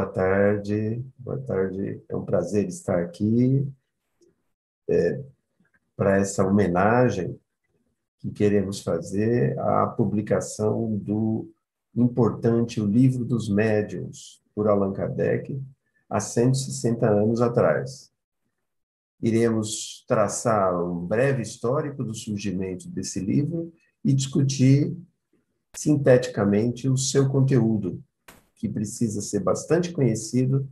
Boa tarde, boa tarde. É um prazer estar aqui para essa homenagem que queremos fazer à publicação do importante O Livro dos Médiuns, por Allan Kardec, há 160 anos atrás. Iremos traçar um breve histórico do surgimento desse livro e discutir sinteticamente o seu conteúdo, que precisa ser bastante conhecido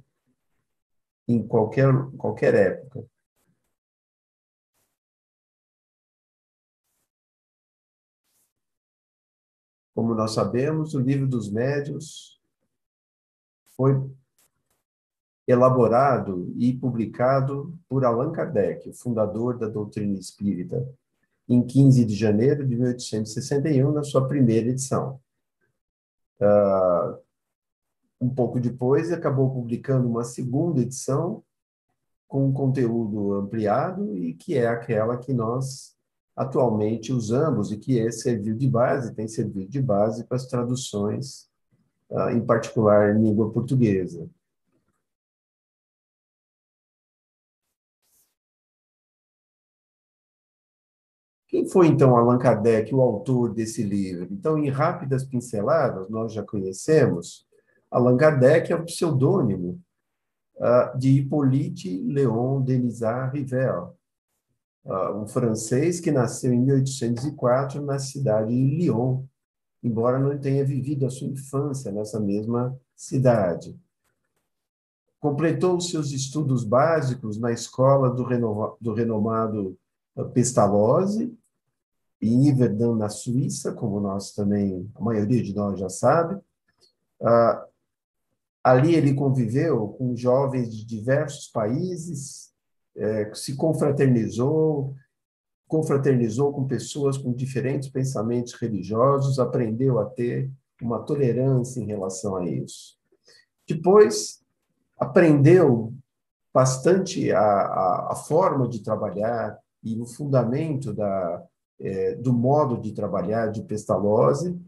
em qualquer época. Como nós sabemos, o Livro dos Médiuns foi elaborado e publicado por Allan Kardec, o fundador da doutrina espírita, em 15 de janeiro de 1861, na sua primeira edição. Um pouco depois, acabou publicando uma segunda edição com um conteúdo ampliado e que é aquela que nós atualmente usamos e que serviu de base, tem servido de base para as traduções, em particular em língua portuguesa. Quem foi, então, Allan Kardec, o autor desse livro? Então, em rápidas pinceladas, nós já conhecemos, Allan Kardec é o pseudônimo de Hippolyte Léon Denisard Rivel, um francês que nasceu em 1804 na cidade de Lyon, embora não tenha vivido a sua infância nessa mesma cidade. Completou os seus estudos básicos na escola do renomado Pestalozzi, em Yverdon, na Suíça, como nós também, a maioria de nós já sabe. Ali ele conviveu com jovens de diversos países, se confraternizou com pessoas com diferentes pensamentos religiosos, aprendeu a ter uma tolerância em relação a isso. Depois, aprendeu bastante a forma de trabalhar e o fundamento do modo de trabalhar de Pestalozzi,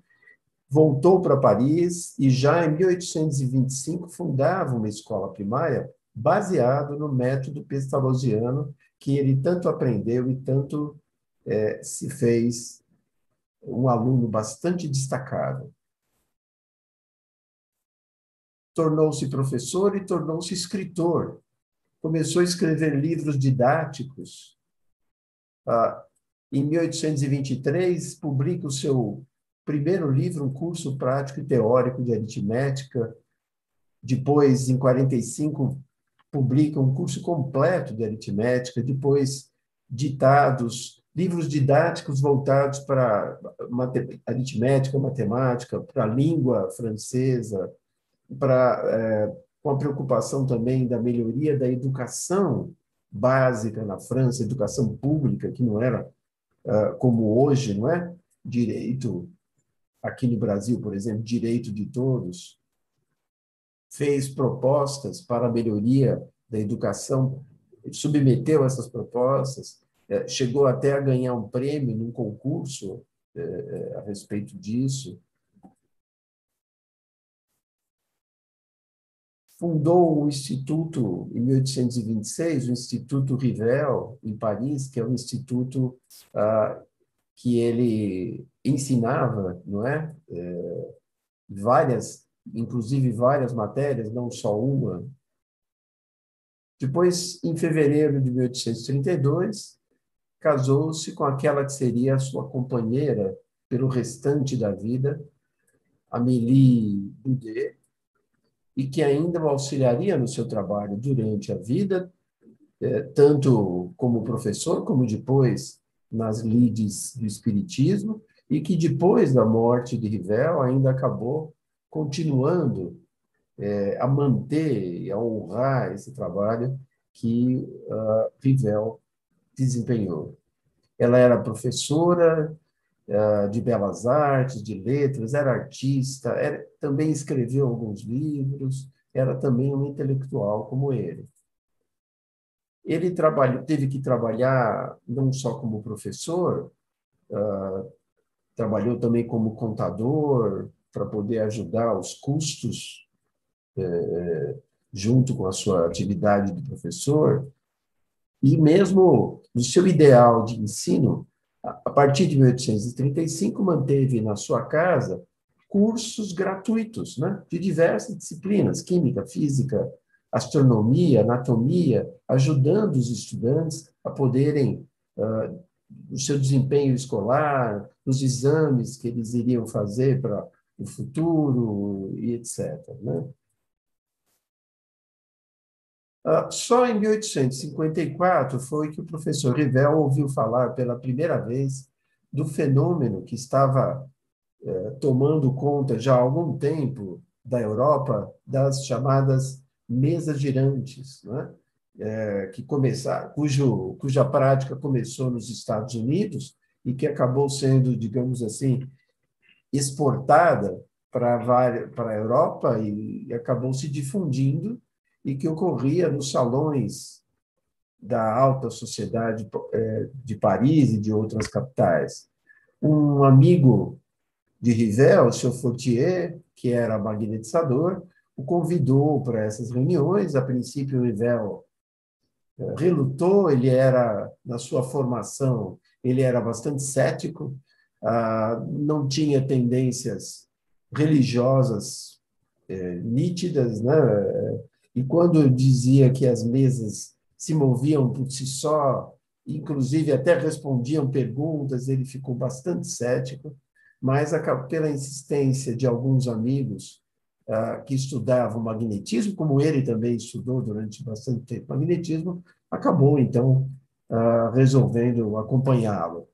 voltou para Paris e já em 1825 fundava uma escola primária baseado no método pestalozziano que ele tanto aprendeu e tanto se fez um aluno bastante destacado. Tornou-se professor e tornou-se escritor. Começou a escrever livros didáticos. Em 1823, publica o seu primeiro livro, um curso prático e teórico de aritmética. Depois, em 45, publica um curso completo de aritmética. Depois, ditados, livros didáticos voltados para aritmética, matemática, para a língua francesa, com a preocupação também da melhoria da educação básica na França, educação pública, que não era como hoje, não é? Direito, aqui no Brasil, por exemplo, direito de todos. Fez propostas para a melhoria da educação, submeteu essas propostas, chegou até a ganhar um prêmio num concurso a respeito disso. Fundou um instituto, em 1826, o Instituto Rivel, em Paris, que é um instituto que ele ensinava, não é? Inclusive várias matérias, não só uma. Depois, em fevereiro de 1832, casou-se com aquela que seria a sua companheira pelo restante da vida, Amélie Boudet, e que ainda o auxiliaria no seu trabalho durante a vida, tanto como professor, como depois nas lides do Espiritismo, e que depois da morte de Rivel ainda acabou continuando a manter e a honrar esse trabalho que Rivel desempenhou. Ela era professora de belas artes, de letras, era artista, também escreveu alguns livros, era também um intelectual como ele. Ele teve que trabalhar não só como professor, trabalhou também como contador para poder ajudar os custos junto com a sua atividade de professor, e mesmo no seu ideal de ensino, a partir de 1835, manteve na sua casa cursos gratuitos, né, de diversas disciplinas, química, física, astronomia, anatomia, ajudando os estudantes a poderem, o seu desempenho escolar, os exames que eles iriam fazer para o futuro, e etc., né? Só em 1854 foi que o professor Rivel ouviu falar pela primeira vez do fenômeno que estava tomando conta já há algum tempo da Europa, das chamadas mesas girantes, né? Cuja prática começou nos Estados Unidos e que acabou sendo, digamos assim, exportada para a Europa e acabou se difundindo, e que ocorria nos salões da alta sociedade de Paris e de outras capitais. Um amigo de Rivel, o Sr. Fortier, que era magnetizador, o convidou para essas reuniões. A princípio, o Rivel relutou, ele era, na sua formação, ele era bastante cético, não tinha tendências religiosas nítidas, né? E quando eu dizia que as mesas se moviam por si só, inclusive até respondiam perguntas, ele ficou bastante cético, mas pela insistência de alguns amigos que estudavam magnetismo, como ele também estudou durante bastante tempo magnetismo, acabou, então, resolvendo acompanhá-lo.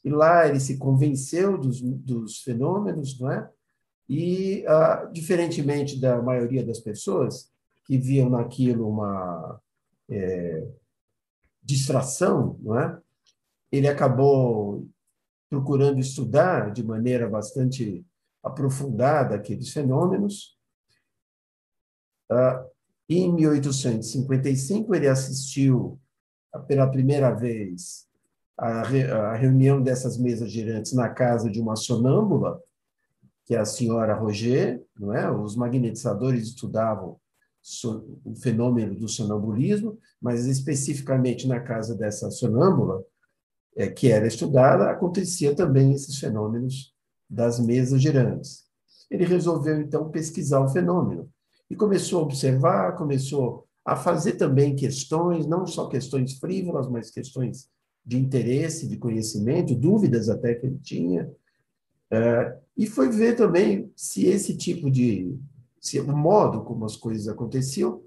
E lá ele se convenceu dos fenômenos, não é? E, diferentemente da maioria das pessoas que viam naquilo uma distração, não é? Ele acabou procurando estudar de maneira bastante aprofundada aqueles fenômenos. Em 1855, ele assistiu pela primeira vez à reunião dessas mesas girantes na casa de uma sonâmbula, que é a senhora Roger, não é? Os magnetizadores estudavam o fenômeno do sonambulismo, mas especificamente na casa dessa sonâmbula, que era estudada, acontecia também esses fenômenos das mesas girantes. Ele resolveu, então, pesquisar o fenômeno e começou a observar, começou a fazer também questões, não só questões frívolas, mas questões de interesse, de conhecimento, dúvidas até que ele tinha, e foi ver também se esse tipo se o modo como as coisas aconteciam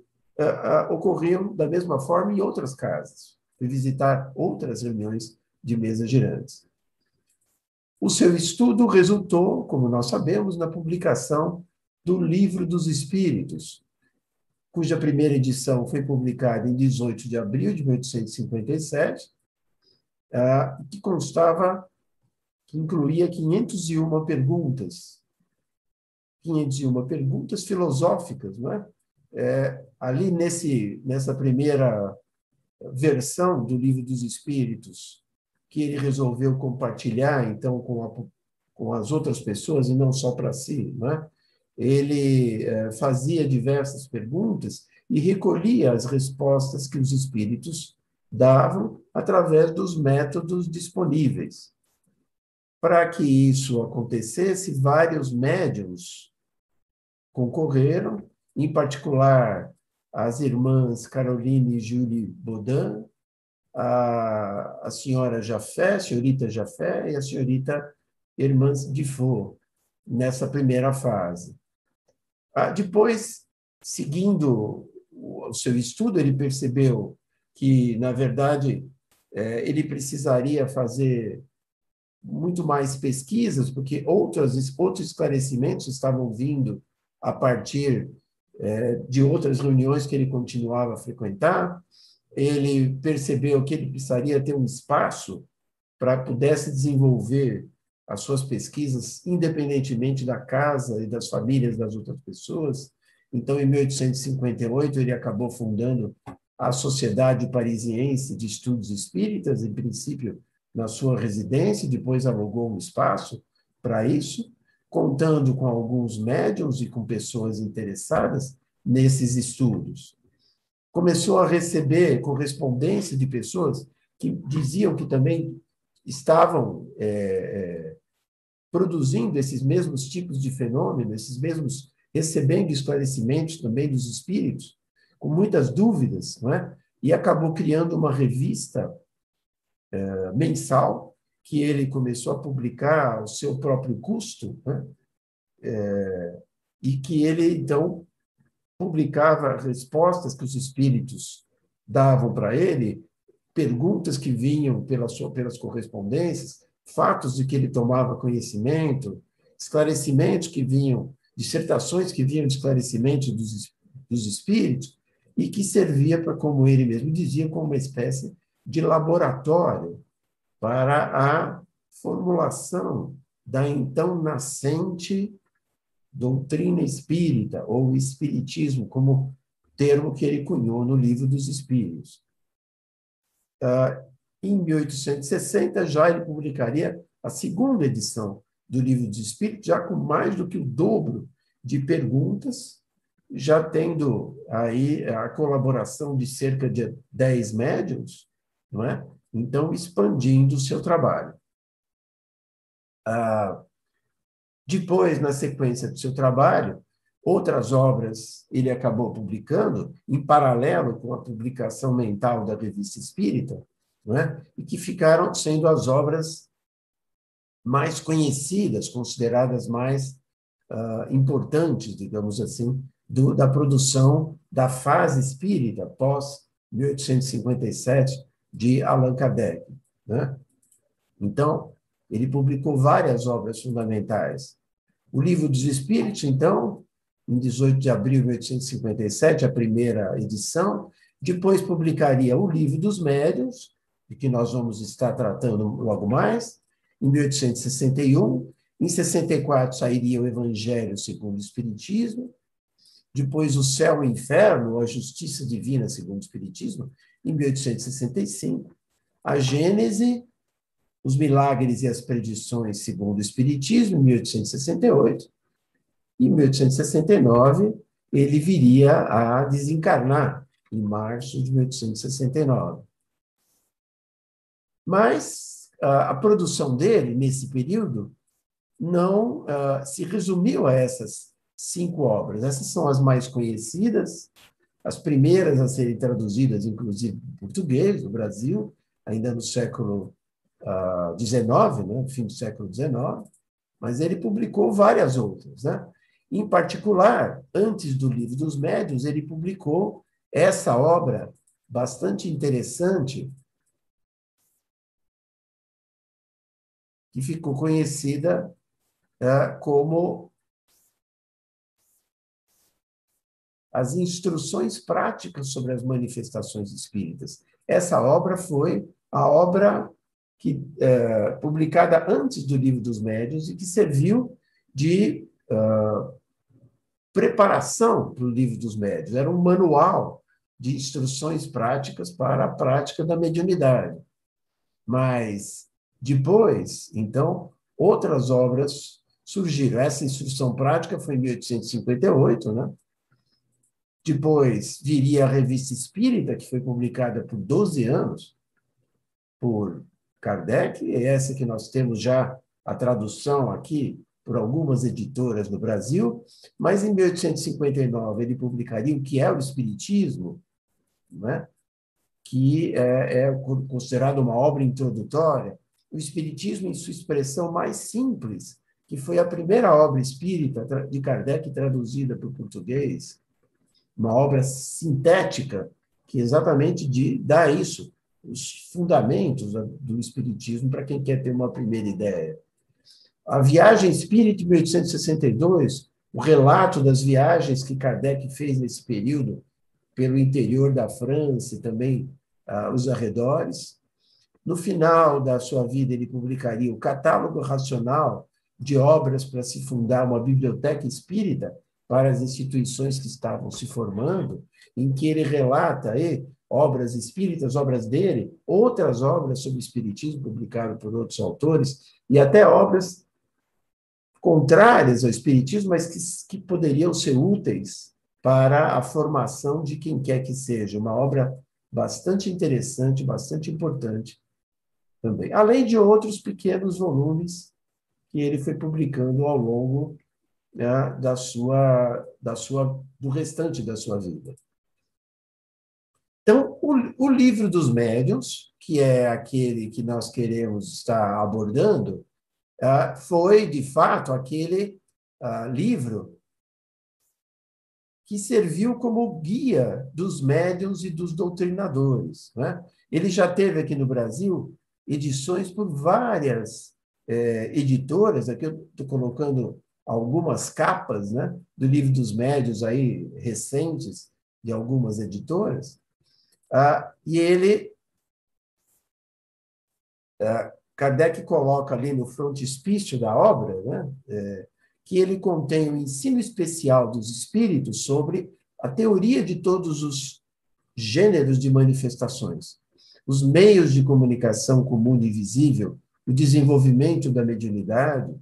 ocorriam da mesma forma em outras casas. Foi visitar outras reuniões de mesas girantes. O seu estudo resultou, como nós sabemos, na publicação do Livro dos Espíritos, cuja primeira edição foi publicada em 18 de abril de 1857, que que incluía 501 perguntas. 501 perguntas filosóficas, não é? Ali nessa primeira versão do Livro dos Espíritos, que ele resolveu compartilhar, então, com as outras pessoas, e não só para si, não é? Ele fazia diversas perguntas e recolhia as respostas que os espíritos davam através dos métodos disponíveis. Para que isso acontecesse, vários médiuns concorreram, em particular as irmãs Caroline e Julie Baudin, a senhora Jafé, a senhorita Jafé e a senhorita Irmãs Defoe, nessa primeira fase. Depois, seguindo o seu estudo, ele percebeu que, na verdade, ele precisaria fazer muito mais pesquisas, porque outros esclarecimentos estavam vindo a partir de outras reuniões que ele continuava a frequentar. Ele percebeu que ele precisaria ter um espaço para pudesse desenvolver as suas pesquisas independentemente da casa e das famílias das outras pessoas. Então, em 1858, ele acabou fundando a Sociedade Parisiense de Estudos Espíritas, em princípio na sua residência, depois alugou um espaço para isso, contando com alguns médiuns e com pessoas interessadas, nesses estudos. Começou a receber correspondência de pessoas que diziam que também estavam produzindo esses mesmos tipos de fenômenos, esses mesmos, recebendo esclarecimentos também dos espíritos, com muitas dúvidas, não é? E acabou criando uma revista mensal, que ele começou a publicar ao seu próprio custo, né? E que ele, então, publicava respostas que os espíritos davam para ele, perguntas que vinham pelas correspondências, fatos de que ele tomava conhecimento, esclarecimentos que vinham, dissertações que vinham de esclarecimentos dos espíritos, e que servia para, como ele mesmo dizia, como uma espécie de laboratório para a formulação da então nascente doutrina espírita, ou espiritismo, como termo que ele cunhou no Livro dos Espíritos. Em 1860, já ele publicaria a segunda edição do Livro dos Espíritos, já com mais do que o dobro de perguntas, já tendo aí a colaboração de cerca de 10 médiuns, não é? Então, expandindo o seu trabalho. Depois, na sequência do seu trabalho, outras obras ele acabou publicando, em paralelo com a publicação mental da Revista Espírita, não é? E que ficaram sendo as obras mais conhecidas, consideradas mais importantes, digamos assim, da produção da fase espírita pós-1857 de Allan Kardec, né? Então, ele publicou várias obras fundamentais. O Livro dos Espíritos, então, em 18 de abril de 1857, a primeira edição. Depois publicaria o Livro dos Médiuns, de que nós vamos estar tratando logo mais, em 1861. Em 64 sairia o Evangelho segundo o Espiritismo. Depois o Céu e o Inferno, ou a Justiça Divina segundo o Espiritismo, em 1865. A Gênese, os Milagres e as Predições segundo o Espiritismo, em 1868. Em 1869, ele viria a desencarnar, em março de 1869. Mas a produção dele, nesse período, não se resumiu a essas 5 obras. Essas são as mais conhecidas, as primeiras a serem traduzidas, inclusive em português, no Brasil, ainda no século XIX, né, fim do século XIX, mas ele publicou várias outras, né? Em particular, antes do Livro dos Médiuns, ele publicou essa obra bastante interessante, que ficou conhecida como As Instruções Práticas sobre as Manifestações Espíritas. Essa obra foi a obra publicada antes do Livro dos Médiuns e que serviu de preparação para o Livro dos Médiuns. Era um manual de instruções práticas para a prática da mediunidade. Mas depois, então, outras obras surgiram. Essa instrução prática foi em 1858, né? Depois viria a Revista Espírita, que foi publicada por 12 anos por Kardec, e essa que nós temos já a tradução aqui por algumas editoras no Brasil, mas em 1859 ele publicaria o que é o Espiritismo, né? Que é considerado uma obra introdutória, o Espiritismo em sua expressão mais simples, que foi a primeira obra espírita de Kardec traduzida para o português, uma obra sintética que exatamente dá isso, os fundamentos do Espiritismo para quem quer ter uma primeira ideia. A Viagem Espírita de 1862, o relato das viagens que Kardec fez nesse período pelo interior da França e também os arredores. No final da sua vida, ele publicaria o Catálogo Racional de obras para se fundar uma biblioteca espírita para as instituições que estavam se formando, em que ele relata obras espíritas, obras dele, outras obras sobre espiritismo publicadas por outros autores, e até obras contrárias ao espiritismo, mas que poderiam ser úteis para a formação de quem quer que seja. Uma obra bastante interessante, bastante importante também. Além de outros pequenos volumes que ele foi publicando ao longo, né, do restante da sua vida. Então, o livro dos médiuns, que é aquele que nós queremos estar abordando, foi, de fato, aquele livro que serviu como guia dos médiuns e dos doutrinadores, né? Ele já teve aqui no Brasil edições por várias editoras, aqui eu estou colocando algumas capas, né, do livro dos médiuns aí, recentes, de algumas editoras, e ele, Kardec coloca ali no frontispício da obra, né, que ele contém um ensino especial dos espíritos sobre a teoria de todos os gêneros de manifestações, os meios de comunicação com o mundo invisível, o desenvolvimento da mediunidade,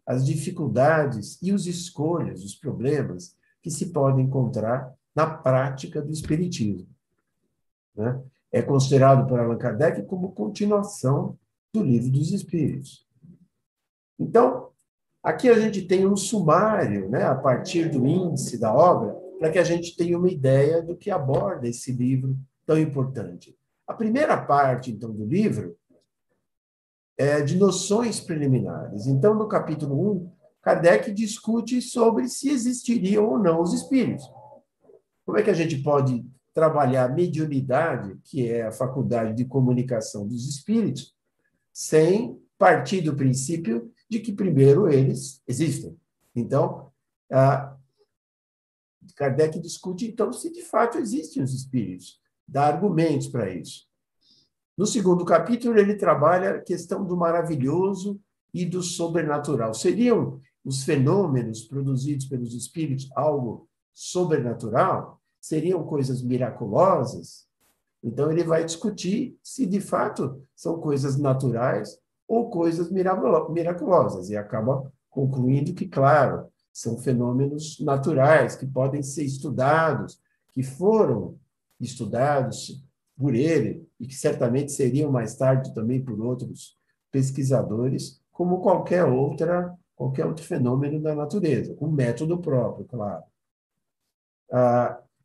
as dificuldades e os escolhas, os problemas que se podem encontrar na prática do espiritismo, né? É considerado por Allan Kardec como continuação do Livro dos Espíritos. Então, aqui a gente tem um sumário, né, a partir do índice da obra, para que a gente tenha uma ideia do que aborda esse livro tão importante. A primeira parte, então, do livro é de noções preliminares. Então, no capítulo 1, Kardec discute sobre se existiriam ou não os espíritos. Como é que a gente pode trabalhar a mediunidade, que é a faculdade de comunicação dos espíritos, sem partir do princípio de que primeiro eles existem. Então, Kardec discute, então, se de fato existem os espíritos, dá argumentos para isso. No segundo capítulo, ele trabalha a questão do maravilhoso e do sobrenatural. Seriam os fenômenos produzidos pelos espíritos algo sobrenatural? Seriam coisas miraculosas? Então, ele vai discutir se, de fato, são coisas naturais ou coisas miraculosas, e acaba concluindo que, claro, são fenômenos naturais que podem ser estudados, que foram estudados por ele e que certamente seriam mais tarde também por outros pesquisadores, como qualquer outro fenômeno da natureza, com método próprio, claro.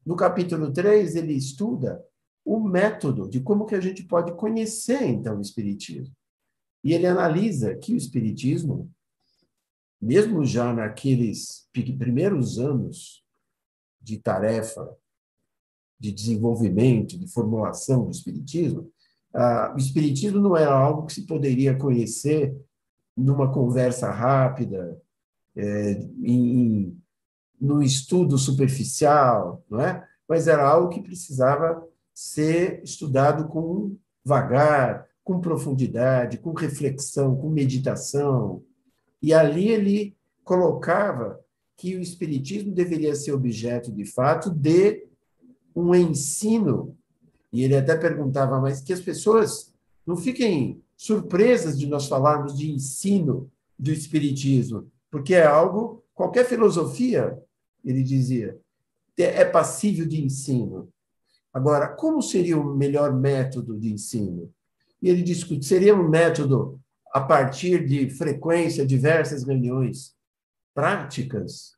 No capítulo 3, ele estuda o método de como que a gente pode conhecer, então, o Espiritismo. E ele analisa que o Espiritismo, mesmo já naqueles primeiros anos de tarefa, de desenvolvimento, de formulação do Espiritismo, o Espiritismo não era algo que se poderia conhecer numa conversa rápida, num estudo superficial, não é? Mas era algo que precisava ser estudado com vagar, com profundidade, com reflexão, com meditação. E ali ele colocava que o Espiritismo deveria ser objeto, de fato, de um ensino. E ele até perguntava, mas que as pessoas não fiquem surpresas de nós falarmos de ensino do Espiritismo, porque é algo, qualquer filosofia, ele dizia, é passível de ensino. Agora, como seria o melhor método de ensino? E ele discute, seria um método a partir de frequência, diversas reuniões práticas,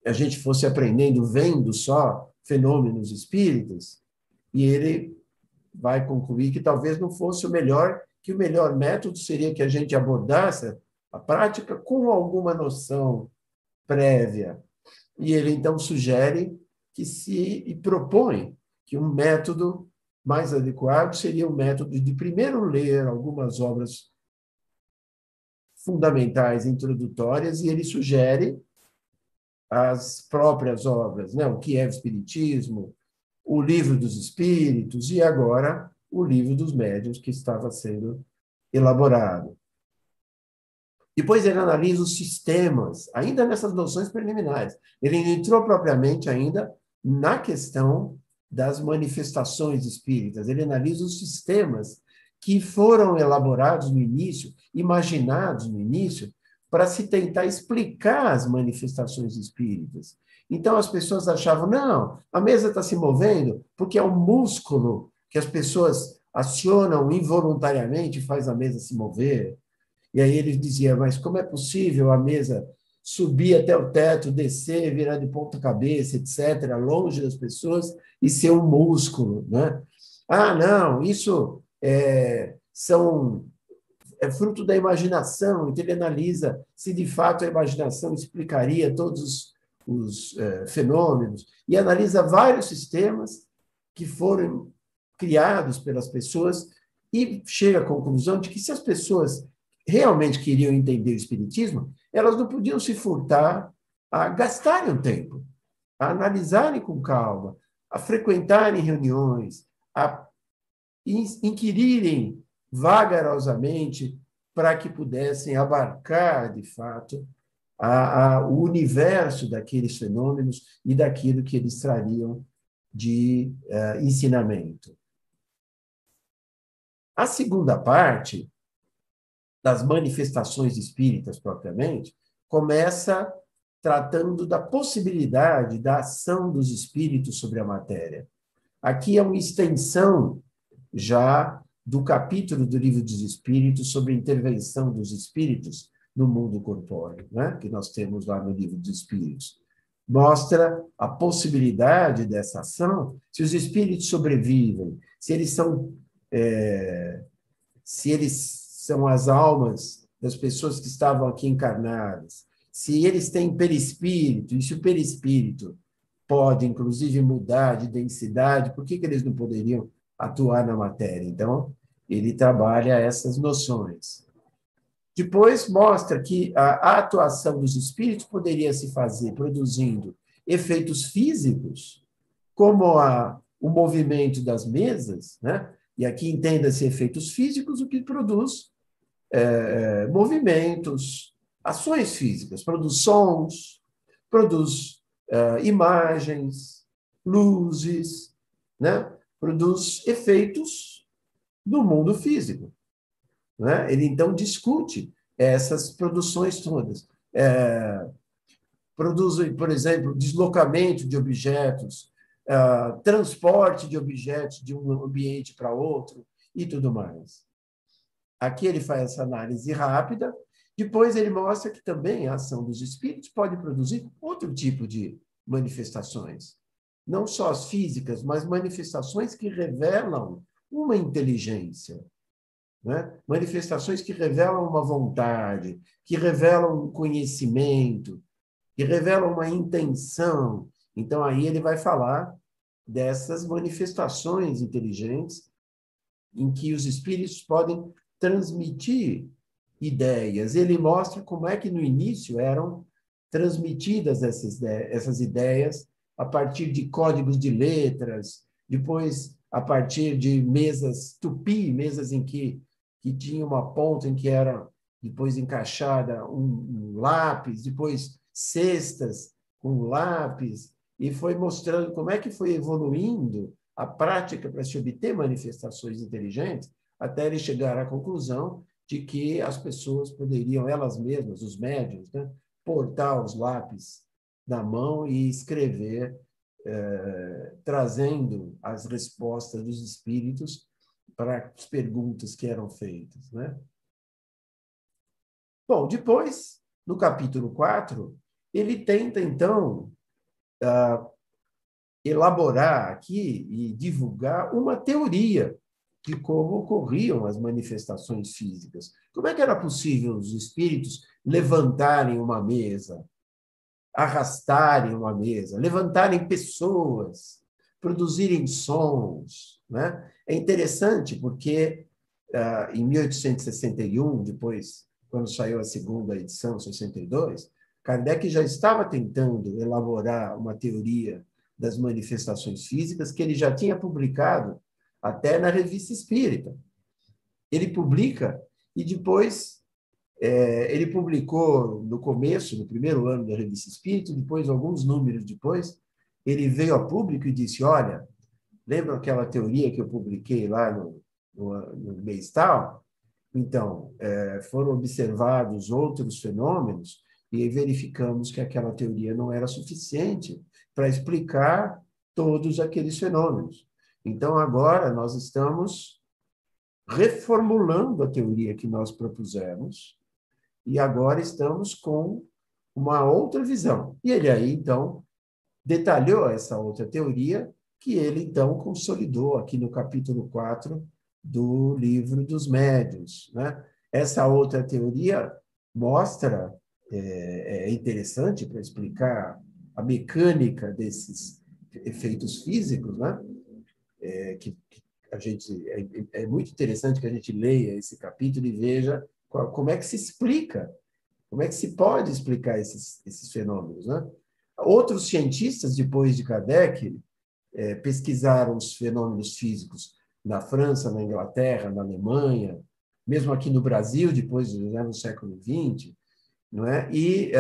a gente fosse aprendendo, vendo só fenômenos espíritas, e ele vai concluir que talvez não fosse o melhor, que o melhor método seria que a gente abordasse a prática com alguma noção prévia. E ele, então, sugere que e propõe que um método mais adequado seria o método de primeiro ler algumas obras fundamentais, introdutórias, e ele sugere as próprias obras, né? O que é o Espiritismo, o Livro dos Espíritos e agora o Livro dos Médiuns, que estava sendo elaborado. Depois ele analisa os sistemas, ainda nessas noções preliminares. Ele não entrou propriamente ainda na questão das manifestações espíritas. Ele analisa os sistemas que foram elaborados no início, imaginados no início, para se tentar explicar as manifestações espíritas. Então, as pessoas achavam, não, a mesa está se movendo porque é um músculo que as pessoas acionam involuntariamente e faz a mesa se mover. E aí ele dizia, mas como é possível a mesa subir até o teto, descer, virar de ponta cabeça, etc., longe das pessoas e ser um músculo, né? Ah, não, isso é fruto da imaginação. Então ele analisa se de fato a imaginação explicaria todos os fenômenos e analisa vários sistemas que foram criados pelas pessoas e chega à conclusão de que se as pessoas realmente queriam entender o espiritismo, elas não podiam se furtar a gastarem um tempo, a analisarem com calma, a frequentarem reuniões, a inquirirem vagarosamente para que pudessem abarcar, de fato, o universo daqueles fenômenos e daquilo que eles trariam de ensinamento. A segunda parte, das manifestações espíritas propriamente, começa tratando da possibilidade da ação dos espíritos sobre a matéria. Aqui é uma extensão já do capítulo do Livro dos Espíritos sobre a intervenção dos espíritos no mundo corpóreo, né? Que nós temos lá no Livro dos Espíritos. Mostra a possibilidade dessa ação se os espíritos sobrevivem, se eles são as almas das pessoas que estavam aqui encarnadas, se eles têm perispírito, e se o perispírito pode, inclusive, mudar de densidade, por que eles não poderiam atuar na matéria? Então, ele trabalha essas noções. Depois, mostra que a atuação dos espíritos poderia se fazer produzindo efeitos físicos, como o movimento das mesas, né? E aqui entenda-se efeitos físicos, o que produz movimentos, ações físicas, produz sons, produz imagens, luzes, né? Produz efeitos no mundo físico. Né? Ele, então, discute essas produções todas. Produz, por exemplo, deslocamento de objetos, transporte de objetos de um ambiente para outro e tudo mais. Aqui ele faz essa análise rápida, depois ele mostra que também a ação dos espíritos pode produzir outro tipo de manifestações. Não só as físicas, mas manifestações que revelam uma inteligência, né? Manifestações que revelam uma vontade, que revelam um conhecimento, que revelam uma intenção. Então, aí ele vai falar dessas manifestações inteligentes em que os espíritos podem transmitir ideias. Ele mostra como é que, no início, eram transmitidas essas ideias a partir de códigos de letras, depois a partir de mesas tupi, mesas em que tinha uma ponta em que era depois encaixada um lápis, depois cestas com lápis, e foi mostrando como é que foi evoluindo a prática para se obter manifestações inteligentes, até ele chegar à conclusão de que as pessoas poderiam, elas mesmas, os médiuns, né, portar os lápis na mão e escrever, trazendo as respostas dos espíritos para as perguntas que eram feitas. Né? Bom, depois, no capítulo 4, ele tenta, então, elaborar aqui e divulgar uma teoria de como ocorriam as manifestações físicas. Como é que era possível os espíritos levantarem uma mesa, arrastarem uma mesa, levantarem pessoas, produzirem sons, né? É interessante porque, em 1861, depois, quando saiu a segunda edição, 62, Kardec já estava tentando elaborar uma teoria das manifestações físicas que ele já tinha publicado até na Revista Espírita. Ele publica e depois ele publicou no começo, no primeiro ano da Revista Espírita, depois, alguns números depois, ele veio a público e disse, olha, lembra aquela teoria que eu publiquei lá no mês tal? Então, foram observados outros fenômenos E aí verificamos que aquela teoria não era suficiente para explicar todos aqueles fenômenos. Então, agora nós estamos reformulando a teoria que nós propusemos e agora estamos com uma outra visão. E ele aí, então, detalhou essa outra teoria que ele, então, consolidou aqui no capítulo 4 do livro dos médiuns, né? Essa outra teoria mostra, é interessante para explicar a mecânica desses efeitos físicos, né? Que a gente é muito interessante que a gente leia esse capítulo e veja como é que se explica, como é que se pode explicar esses fenômenos, né? Outros cientistas, depois de Kardec, pesquisaram os fenômenos físicos na França, na Inglaterra, na Alemanha, mesmo aqui no Brasil, depois, né, no século XX, não é? E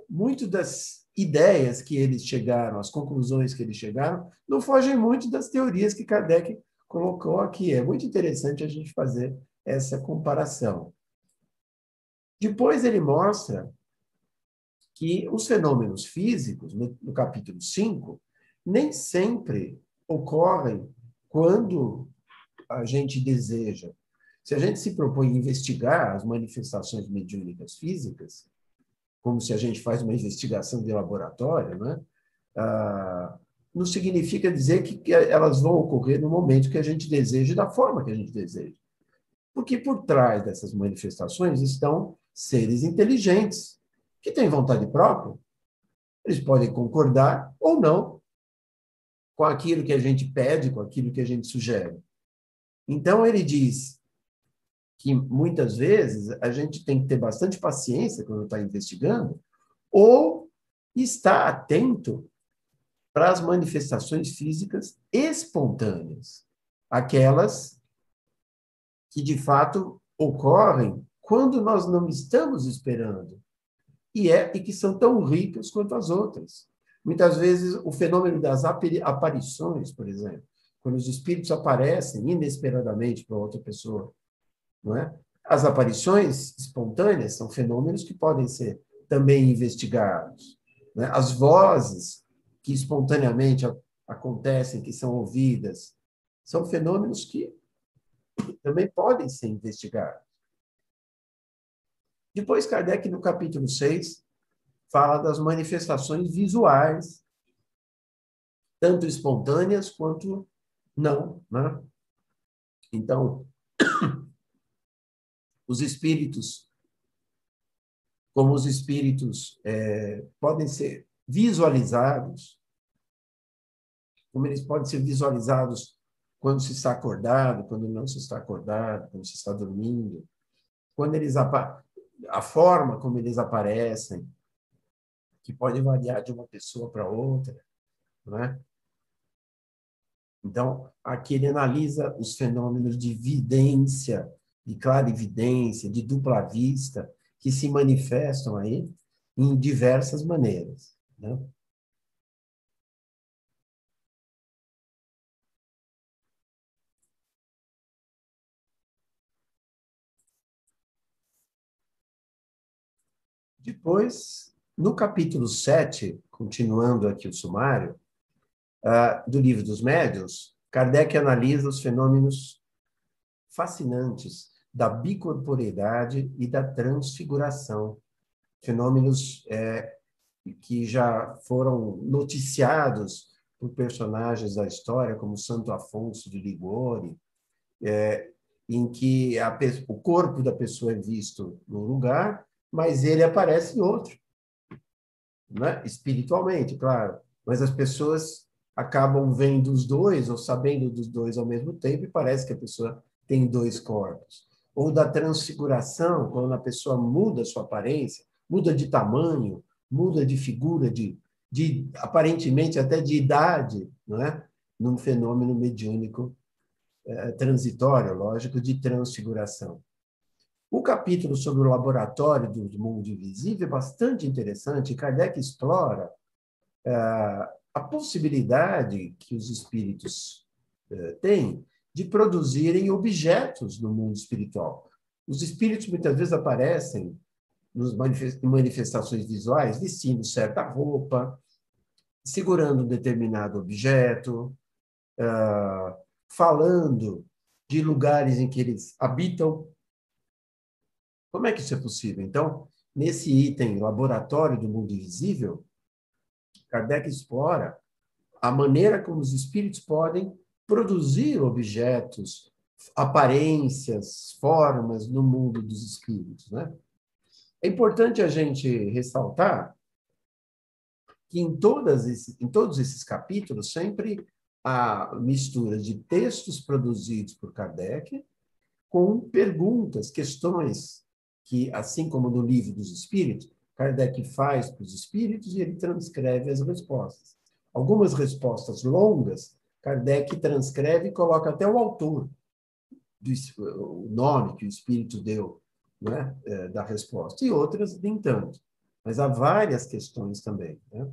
muito das ideias que eles chegaram, as conclusões que eles chegaram, não fogem muito das teorias que Kardec colocou aqui. É muito interessante a gente fazer essa comparação. Depois ele mostra que os fenômenos físicos, no capítulo 5, nem sempre ocorrem quando a gente deseja. Se a gente se propõe a investigar as manifestações mediúnicas físicas, como se a gente faz uma investigação de laboratório, né? Não significa dizer que elas vão ocorrer no momento que a gente deseja e da forma que a gente deseja. Porque por trás dessas manifestações estão seres inteligentes, que têm vontade própria. Eles podem concordar ou não com aquilo que a gente pede, com aquilo que a gente sugere. Então, ele diz que, muitas vezes, a gente tem que ter bastante paciência quando está investigando, ou estar atento para as manifestações físicas espontâneas, aquelas que, de fato, ocorrem quando nós não estamos esperando, e que são tão ricas quanto as outras. Muitas vezes, o fenômeno das aparições, por exemplo, quando os espíritos aparecem inesperadamente para outra pessoa, não é? As aparições espontâneas são fenômenos que podem ser também investigados, né? As vozes que espontaneamente acontecem, que são ouvidas, são fenômenos que também podem ser investigados. Depois, Kardec, no capítulo 6, fala das manifestações visuais, tanto espontâneas quanto não, né? Então, os espíritos, como os espíritos podem ser visualizados, como eles podem ser visualizados quando se está acordado, quando não se está acordado, quando se está dormindo, quando eles a forma como eles aparecem, que pode variar de uma pessoa para outra, não é? Então, aqui ele analisa os fenômenos de vidência, de clarividência, de dupla vista, que se manifestam aí em diversas maneiras, né? Depois, no capítulo 7, continuando aqui o sumário, do Livro dos Médiuns, Kardec analisa os fenômenos fascinantes da bicorporeidade e da transfiguração, fenômenos que já foram noticiados por personagens da história, como Santo Afonso de Ligório, em que o corpo da pessoa é visto num lugar, mas ele aparece em outro, né? Espiritualmente, claro. Mas as pessoas acabam vendo os dois ou sabendo dos dois ao mesmo tempo e parece que a pessoa tem dois corpos. Ou da transfiguração, quando a pessoa muda sua aparência, muda de tamanho, muda de figura, de aparentemente até de idade, não é? Num fenômeno mediúnico transitório, lógico, de transfiguração. O capítulo sobre o laboratório do mundo invisível é bastante interessante. Kardec explora a possibilidade que os espíritos têm de produzirem objetos no mundo espiritual. Os espíritos muitas vezes aparecem em manifestações visuais, vestindo certa roupa, segurando um determinado objeto, falando de lugares em que eles habitam. Como é que isso é possível? Então, nesse item laboratório do mundo invisível, Kardec explora a maneira como os espíritos podem produzir objetos, aparências, formas no mundo dos espíritos, né? É importante a gente ressaltar que em todos esses capítulos sempre há mistura de textos produzidos por Kardec com perguntas, questões que, assim como no Livro dos Espíritos, Kardec faz para os espíritos e ele transcreve as respostas. Algumas respostas longas, Kardec transcreve e coloca até o autor, o nome que o espírito deu, né, da resposta, e outras nem tanto. Mas há várias questões também, né?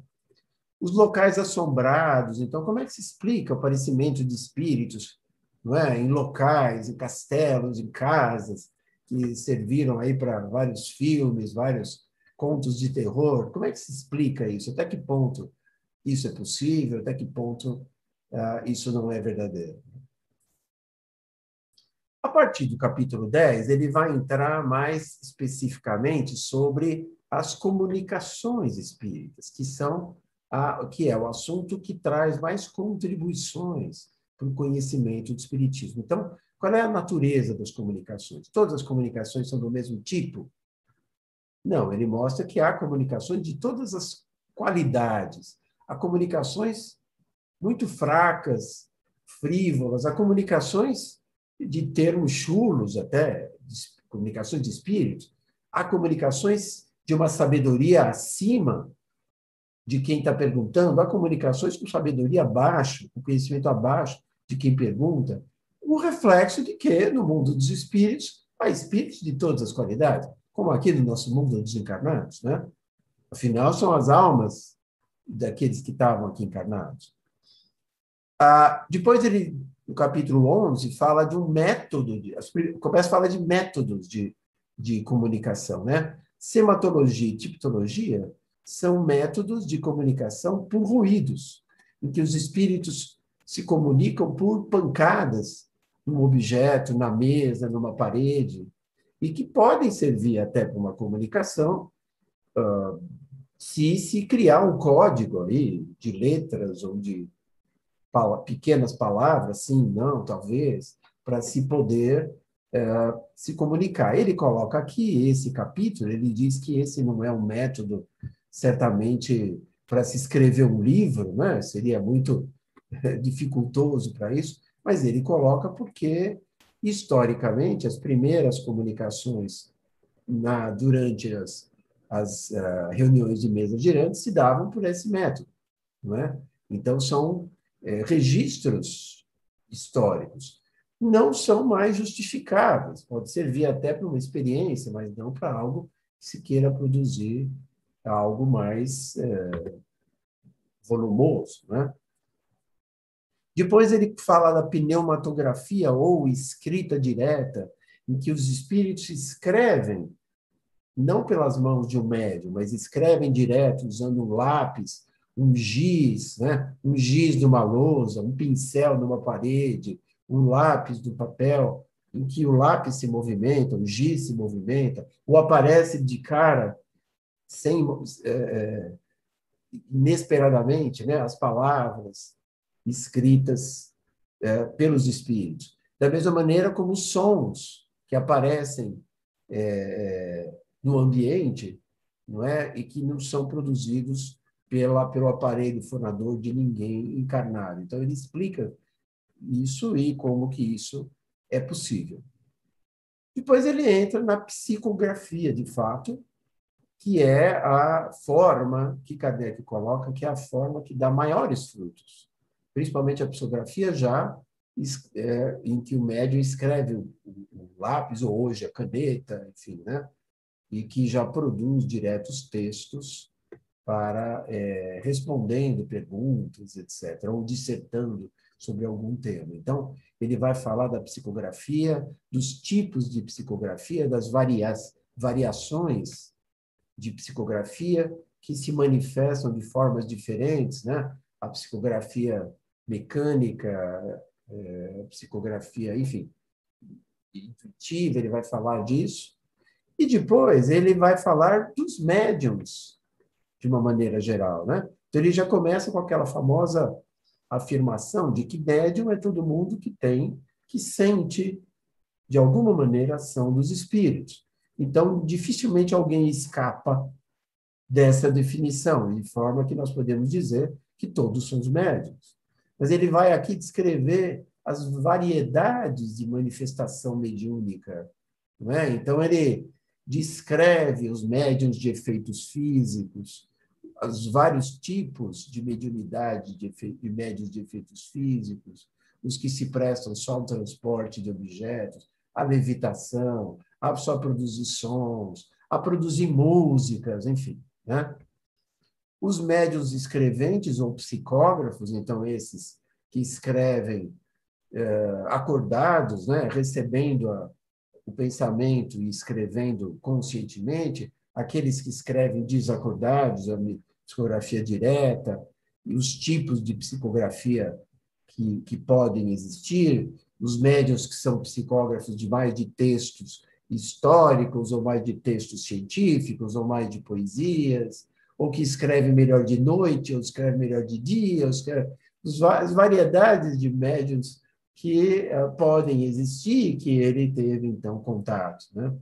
Os locais assombrados, então, como é que se explica o aparecimento de espíritos, não é? Em locais, em castelos, em casas, que serviram aí para vários filmes, vários contos de terror? Como é que se explica isso? Até que ponto isso é possível? Até que ponto isso não é verdadeiro? A partir do capítulo 10, ele vai entrar mais especificamente sobre as comunicações espíritas, que é o assunto que traz mais contribuições para o conhecimento do espiritismo. Então, qual é a natureza das comunicações? Todas as comunicações são do mesmo tipo? Não, ele mostra que há comunicações de todas as qualidades. Há comunicações muito fracas, frívolas, há comunicações de termos chulos até, comunicações de espíritos, há comunicações de uma sabedoria acima de quem está perguntando, há comunicações com sabedoria abaixo, com conhecimento abaixo de quem pergunta, o reflexo de que no mundo dos espíritos há espíritos de todas as qualidades, como aqui no nosso mundo dos encarnados, né? Afinal, são as almas daqueles que estavam aqui encarnados. Depois ele, no capítulo 11, fala de um método, começa a falar de métodos de comunicação, né? Sematologia e tipologia são métodos de comunicação por ruídos, em que os espíritos se comunicam por pancadas num objeto, na mesa, numa parede, e que podem servir até para uma comunicação se criar um código aí de letras ou de pequenas palavras, sim, não, talvez, para se poder se comunicar. Ele coloca aqui esse capítulo, ele diz que esse não é um método, certamente, para se escrever um livro, né? Seria muito dificultoso para isso, mas ele coloca porque, historicamente, as primeiras comunicações durante as reuniões de mesa girante se davam por esse método, não é? Então, são registros históricos. Não são mais justificáveis. Pode servir até para uma experiência, mas não para algo que se queira produzir algo mais volumoso, né? Depois ele fala da pneumatografia ou escrita direta, em que os espíritos escrevem, não pelas mãos de um médium, mas escrevem direto usando um lápis, um giz, né? Um giz numa lousa, um pincel numa parede, um lápis no papel, em que o lápis se movimenta, o giz se movimenta, ou aparece de cara, sem, inesperadamente, né? As palavras escritas pelos espíritos. Da mesma maneira como os sons que aparecem no ambiente, não é? E que não são produzidos pelo aparelho fonador de ninguém encarnado. Então, ele explica isso e como que isso é possível. Depois ele entra na psicografia, de fato, que é a forma que Kardec coloca, que é a forma que dá maiores frutos. Principalmente a psicografia já em que o médium escreve o lápis, ou hoje a caneta, enfim, né? E que já produz diretos textos para respondendo perguntas, etc., ou dissertando sobre algum tema. Então, ele vai falar da psicografia, dos tipos de psicografia, das variações de psicografia que se manifestam de formas diferentes, né? A psicografia mecânica, a psicografia, enfim, intuitiva, ele vai falar disso. E depois ele vai falar dos médiums, de uma maneira geral, né? Então ele já começa com aquela famosa afirmação de que médium é todo mundo que sente, de alguma maneira, a ação dos espíritos. Então, dificilmente alguém escapa dessa definição, de forma que nós podemos dizer que todos somos médiuns. Mas ele vai aqui descrever as variedades de manifestação mediúnica, não é? Então, ele descreve os médiuns de efeitos físicos, os vários tipos de mediunidade de médiuns de efeitos físicos, os que se prestam só ao transporte de objetos, à levitação, a só produzir sons, a produzir músicas, enfim, né? Os médiuns escreventes ou psicógrafos, então esses que escrevem acordados, né, recebendo o pensamento e escrevendo conscientemente, aqueles que escrevem desacordados, a psicografia direta, e os tipos de psicografia que podem existir, os médiuns que são psicógrafos de mais de textos históricos, ou mais de textos científicos, ou mais de poesias, ou que escreve melhor de noite, ou escreve melhor de dia, as variedades de médiuns que podem existir, que ele teve, então, contato, né?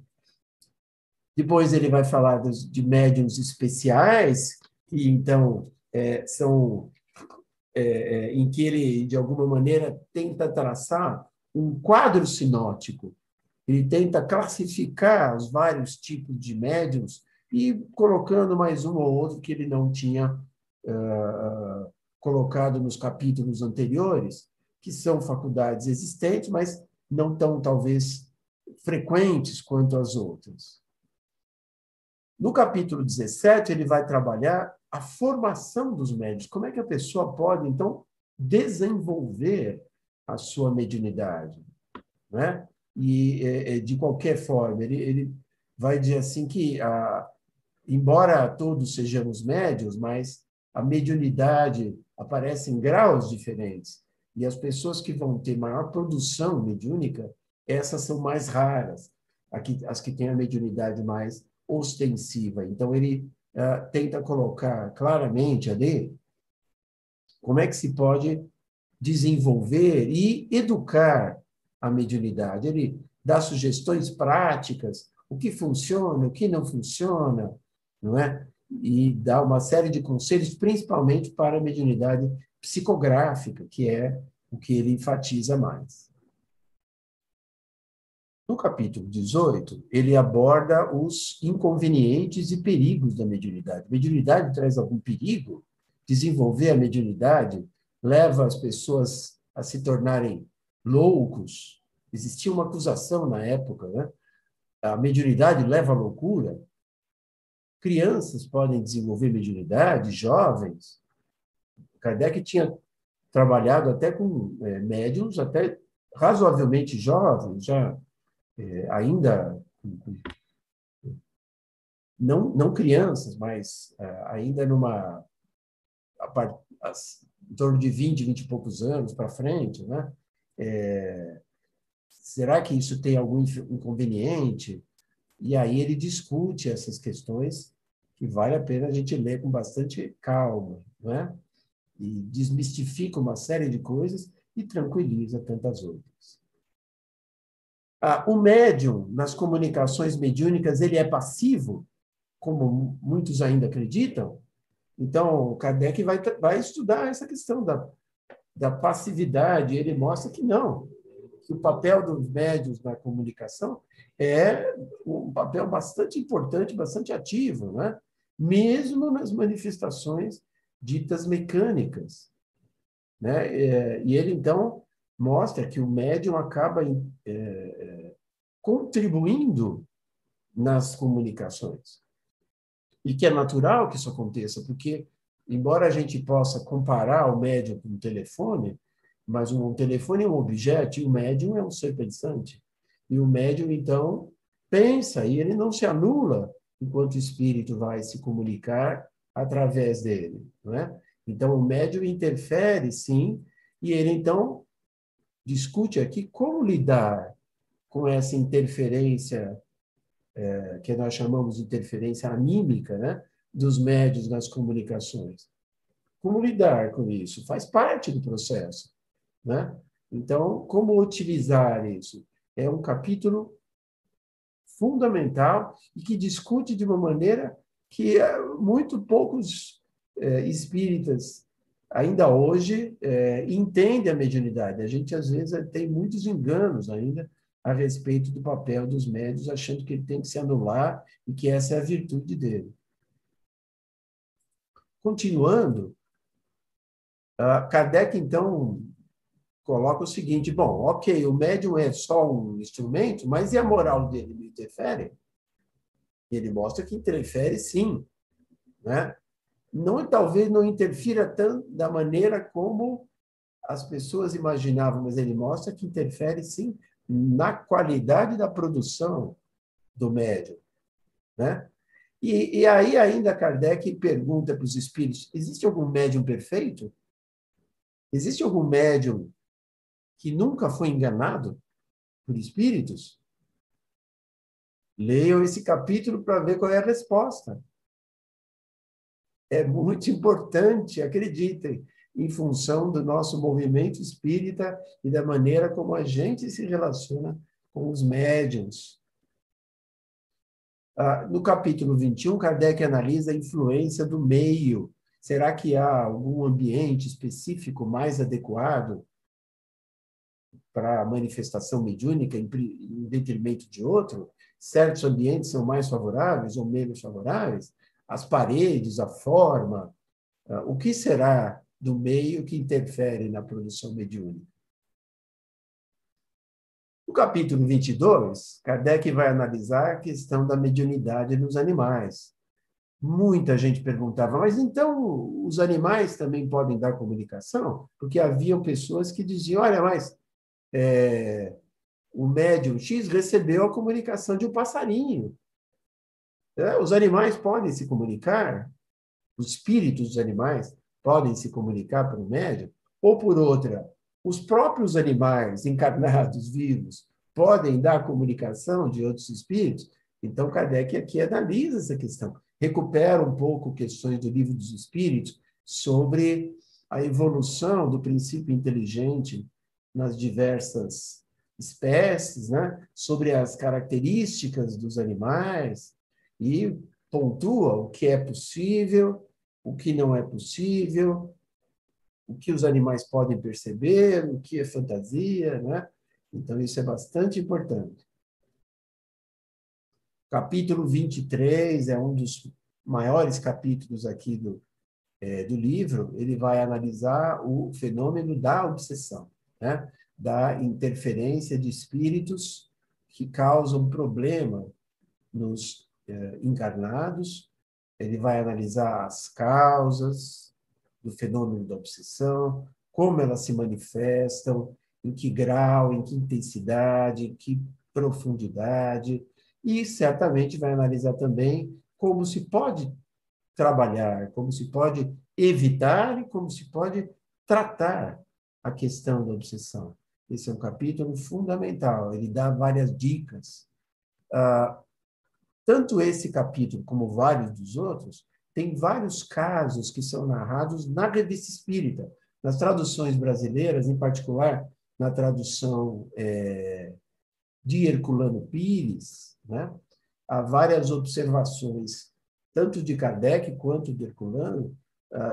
Depois ele vai falar de médiuns especiais, que, então, são em que ele, de alguma maneira, tenta traçar um quadro sinótico. Ele tenta classificar os vários tipos de médiuns e colocando mais um ou outro que ele não tinha colocado nos capítulos anteriores, que são faculdades existentes, mas não tão, talvez, frequentes quanto as outras. No capítulo 17, ele vai trabalhar a formação dos médiuns. Como é que a pessoa pode, então, desenvolver a sua mediunidade, né? E, de qualquer forma, ele vai dizer assim que, embora todos sejamos médiuns, mas a mediunidade aparece em graus diferentes. E as pessoas que vão ter maior produção mediúnica, essas são mais raras, as que têm a mediunidade mais ostensiva. Então, ele tenta colocar claramente ali como é que se pode desenvolver e educar a mediunidade. Ele dá sugestões práticas, o que funciona, o que não funciona, não é? E dá uma série de conselhos, principalmente para a mediunidade psicográfica, que é o que ele enfatiza mais. No capítulo 18, ele aborda os inconvenientes e perigos da mediunidade. A mediunidade traz algum perigo? Desenvolver a mediunidade leva as pessoas a se tornarem loucos? Existia uma acusação na época, né? A mediunidade leva à loucura? Crianças podem desenvolver mediunidade, jovens. Kardec tinha trabalhado até com médiuns até razoavelmente jovens, já ainda não crianças, mas ainda em torno de 20 e poucos anos para frente, né? Será que isso tem algum inconveniente? E aí ele discute essas questões que vale a pena a gente ler com bastante calma, né? E desmistifica uma série de coisas e tranquiliza tantas outras. O médium, nas comunicações mediúnicas, ele é passivo, como muitos ainda acreditam. Então, Kardec vai estudar essa questão da passividade. Ele mostra que não, que o papel dos médiuns na comunicação é um papel bastante importante, bastante ativo, né? Mesmo nas manifestações ditas mecânicas, né? E ele, então, mostra que o médium acaba contribuindo nas comunicações. E que é natural que isso aconteça, porque, embora a gente possa comparar o médium com o telefone, mas um telefone é um objeto e o médium é um ser pensante. E o médium, então, pensa e ele não se anula enquanto o espírito vai se comunicar através dele, não é? Então, o médium interfere, sim, e ele, então, discute aqui como lidar com essa interferência, que nós chamamos de interferência anímica, né, dos médiuns nas comunicações. Como lidar com isso? Faz parte do processo, né? Então, como utilizar isso? É um capítulo fundamental e que discute de uma maneira que muito poucos espíritas, ainda hoje, entendem a mediunidade. A gente, às vezes, tem muitos enganos ainda a respeito do papel dos médiuns, achando que ele tem que se anular e que essa é a virtude dele. Continuando, Kardec, então, coloca o seguinte: bom, ok, o médium é só um instrumento, mas e a moral dele não interfere? Ele mostra que interfere, sim, né? Não, talvez não interfira tanto da maneira como as pessoas imaginavam, mas ele mostra que interfere, sim, na qualidade da produção do médium, né? E aí ainda Kardec pergunta para os espíritos: existe algum médium perfeito? Existe algum médium que nunca foi enganado por espíritos? Leiam esse capítulo para ver qual é a resposta. É muito importante, acreditem, em função do nosso movimento espírita e da maneira como a gente se relaciona com os médiuns. No capítulo 21, Kardec analisa a influência do meio. Será que há algum ambiente específico mais adequado para a manifestação mediúnica em detrimento de outro? Certos ambientes são mais favoráveis ou menos favoráveis? As paredes, a forma, o que será do meio que interfere na produção mediúnica? No capítulo 22, Kardec vai analisar a questão da mediunidade nos animais. Muita gente perguntava, mas então os animais também podem dar comunicação? Porque haviam pessoas que diziam, olha, mas o médium X recebeu a comunicação de um passarinho. Os animais podem se comunicar? Os espíritos dos animais podem se comunicar por um médium? Ou por outra, os próprios animais encarnados, vivos, podem dar comunicação de outros espíritos? Então, Kardec aqui analisa essa questão, recupera um pouco questões do Livro dos Espíritos sobre a evolução do princípio inteligente nas diversas espécies, né? Sobre as características dos animais e pontua o que é possível, o que não é possível, o que os animais podem perceber, o que é fantasia, né? Então, isso é bastante importante. Capítulo 23 é um dos maiores capítulos aqui do livro. Ele vai analisar o fenômeno da obsessão, né? Da interferência de espíritos que causam problema nos encarnados. Ele vai analisar as causas do fenômeno da obsessão, como elas se manifestam, em que grau, em que intensidade, em que profundidade, e certamente vai analisar também como se pode trabalhar, como se pode evitar e como se pode tratar a questão da obsessão. Esse é um capítulo fundamental, ele dá várias dicas. Tanto esse capítulo como vários dos outros, tem vários casos que são narrados na Revista Espírita, nas traduções brasileiras, em particular na tradução de Herculano Pires, né? Há várias observações, tanto de Kardec quanto de Herculano,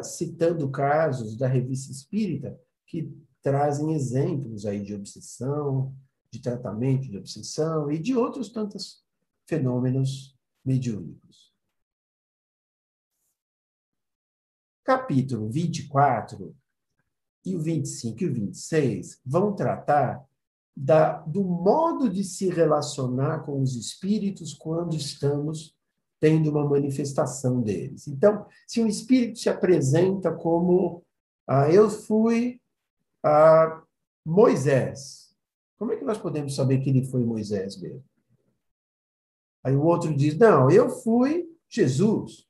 citando casos da Revista Espírita que trazem exemplos aí de obsessão, de tratamento de obsessão e de outros tantos fenômenos mediúnicos. Capítulo 24 e o 25 e o 26 vão tratar do modo de se relacionar com os espíritos quando estamos tendo uma manifestação deles. Então, se um espírito se apresenta como eu fui Moisés, como é que nós podemos saber que ele foi Moisés mesmo? Aí o outro diz, não, eu fui Jesus.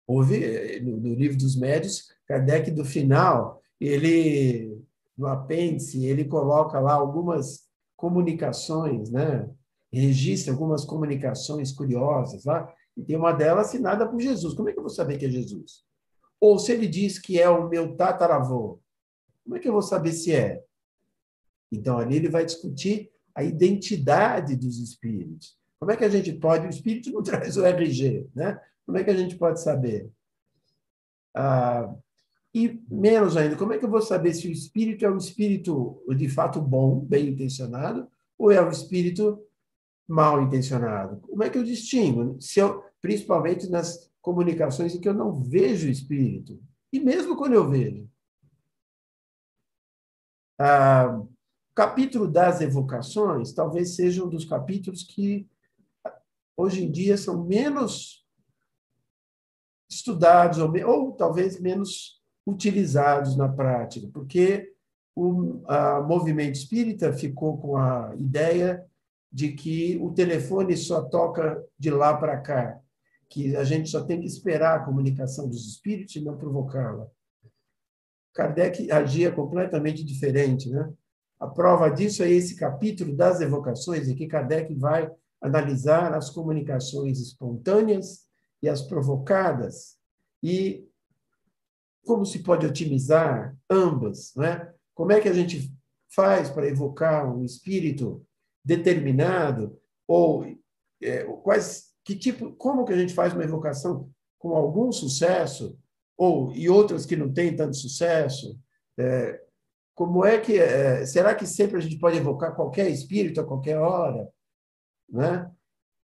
Houve, no livro dos médios, Kardec, do final, ele, no apêndice, ele coloca lá algumas comunicações, né? Registra algumas comunicações curiosas lá, e tem uma delas assinada por Jesus. Como é que eu vou saber que é Jesus? Ou se ele diz que é o meu tataravô, como é que eu vou saber se é? Então, ali ele vai discutir a identidade dos espíritos. Como é que a gente pode... O espírito não traz o RG, né? Como é que a gente pode saber? E menos ainda, como é que eu vou saber se o espírito é um espírito de fato bom, bem intencionado, ou é um espírito mal intencionado? Como é que eu distingo? Se eu, principalmente nas comunicações em que eu não vejo o espírito. E mesmo quando eu vejo. O capítulo das evocações talvez seja um dos capítulos que hoje em dia são menos estudados, ou talvez menos utilizados na prática, porque o movimento espírita ficou com a ideia de que o telefone só toca de lá para cá, que a gente só tem que esperar a comunicação dos espíritos e não provocá-la. Kardec agia completamente diferente, né? A prova disso é esse capítulo das evocações, em que Kardec vai analisar as comunicações espontâneas e as provocadas, e como se pode otimizar ambas, né? Como é que a gente faz para evocar um espírito determinado, ou que tipo, como que a gente faz uma evocação com algum sucesso, ou e outras que não têm tanto sucesso? Como é que será que sempre a gente pode evocar qualquer espírito a qualquer hora, né?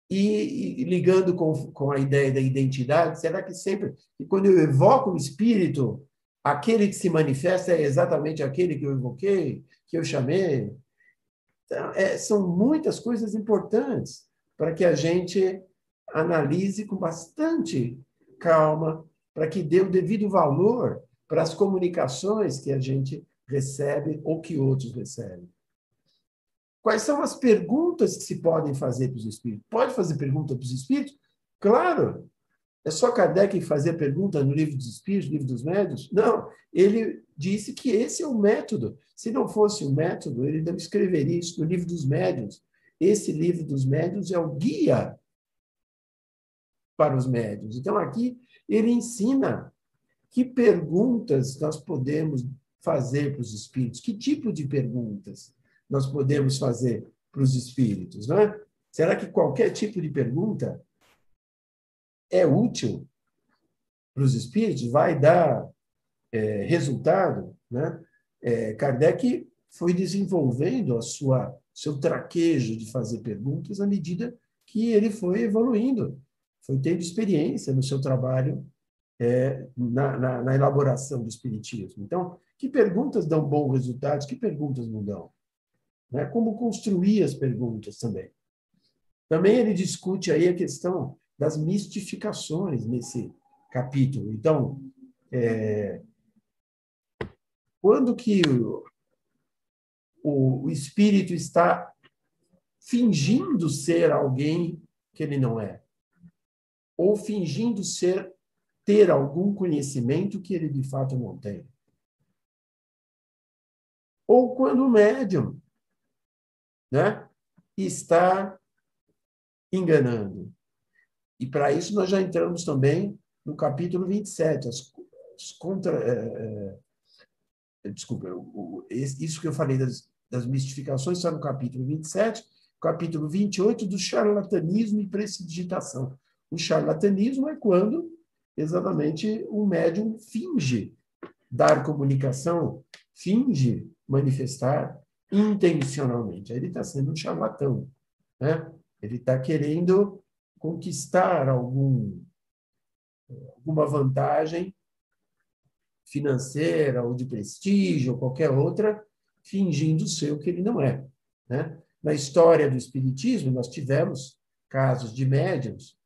E ligando com a ideia da identidade, será que sempre, e quando eu evoco o espírito, aquele que se manifesta é exatamente aquele que eu evoquei, que eu chamei? Então, são muitas coisas importantes para que a gente analise com bastante calma, para que dê o devido valor para as comunicações que a gente recebe ou que outros recebem. Quais são as perguntas que se podem fazer para os espíritos? Pode fazer pergunta para os espíritos? Claro. É só Kardec fazer pergunta no livro dos espíritos, no livro dos médiuns? Não. Ele disse que esse é o método. Se não fosse o método, ele não escreveria isso no livro dos médiuns. Esse livro dos médiuns é o guia para os médiuns. Então, aqui, ele ensina que perguntas nós podemos fazer para os espíritos, que tipo de perguntas nós podemos fazer para os espíritos, não é? Será que qualquer tipo de pergunta é útil para os espíritos? Vai dar resultado, né? Kardec foi desenvolvendo seu traquejo de fazer perguntas à medida que ele foi evoluindo, foi tendo experiência no seu trabalho na elaboração do espiritismo. Então, que perguntas dão bons resultados, que perguntas não dão? Né? Como construir as perguntas também. Também ele discute aí a questão das mistificações nesse capítulo. Então, quando que o espírito está fingindo ser alguém que ele não é, ou fingindo ter algum conhecimento que ele de fato não tem. Ou quando o médium, né, está enganando. E para isso nós já entramos também no capítulo 27, desculpa, isso que eu falei das mistificações está no capítulo 27, capítulo 28 do charlatanismo e prestidigitação. O charlatanismo é quando exatamente o médium finge dar comunicação, finge manifestar intencionalmente. Aí ele está sendo um charlatão, né? Ele está querendo conquistar alguma vantagem financeira ou de prestígio ou qualquer outra, fingindo ser o que ele não é, né? Na história do espiritismo, nós tivemos casos de médiuns